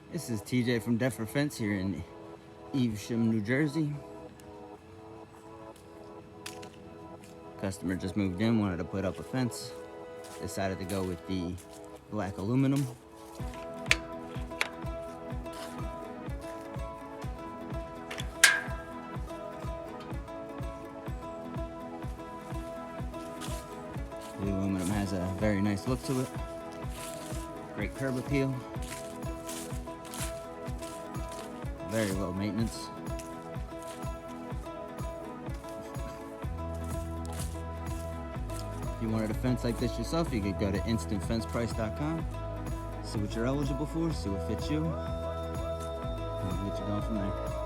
This is TJ from Deptford Fence here in Evesham, New Jersey. Customer just moved in, wanted to put up a fence. Decided to go with the black aluminum. The aluminum has a very nice look to it. Great curb appeal. Very low maintenance. If you wanted a fence like this yourself, you could go to instantfenceprice.com, see what you're eligible for, see what fits you, and we'll get you going from there.